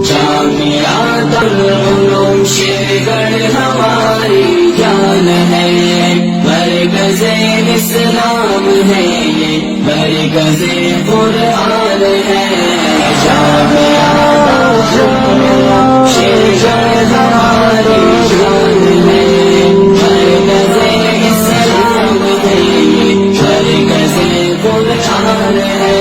جامعہ دارالعلوم شیرگڑھ ہماری جان ہے، مرکز اسلام ہے یہ، مرکز قرآن ہے۔ جامعہ دارالعلوم شیرگڑھ ہماری جان ہے، مرکز اسلام ہے یہ، مرکز قرآن ہے۔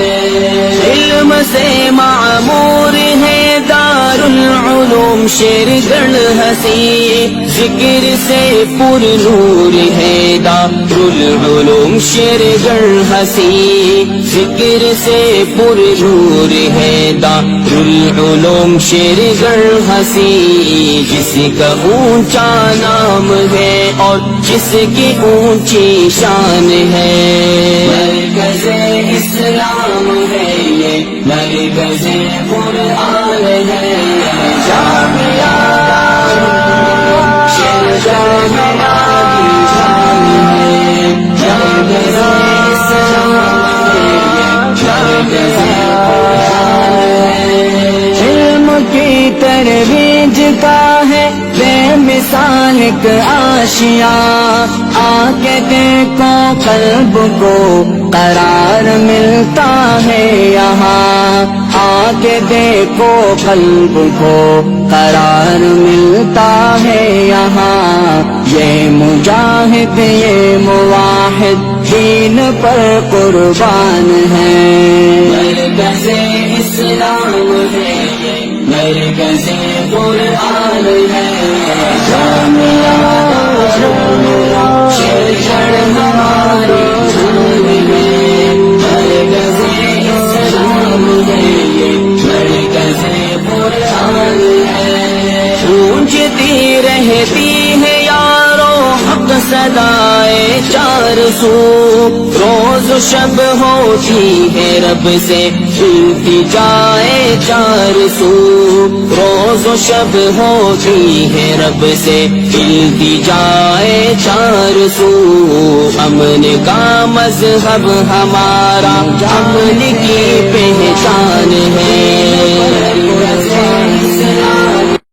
علم سے معمور ہے دارالعلوم شیرگڑھ ہنسی، ذکر سے پر نور ہے دارالعلوم شیرگڑھ ہنسی، ذکر سے پر نور ہے دارالعلوم شیرگڑھ ہنسی۔ جس کا اونچا نام ہے اور جس کی اونچی شان ہے، مرکز اسلام ہے یہ، مرکز قرآن ہے۔ جامعہ شیرگڑھ ہماری جان ہے، مرکز اسلام ہے یہ، مرکز قرآن ہے۔ علم کی ترویج کا ہے بے مثال ایک آشیا، آ کے دیکھو قلب کو قرار ملتا ہے یہاں، آ کے دیکھو قلب کو قرار ملتا ہے یہاں۔ یہ مجاہد یہ مواحد دین پر قربان ہے، مرکز اسلام ہے یہ، مرکز قرآن ہے۔ جامعہ شیرگڑھ ہماری جان ہے، مرکز اسلام ہے یہ، مرکز قرآن ہے۔ گونجتی رہتی ہے یارو حق صدائے چار سو، روز و شب ہوتی ہے رب سے التجائے چار سو، روز و شب ہوتی ہے رب سے التجائے چار سو۔ امن کا مذہب ہمارا امن کی پہچان ہے،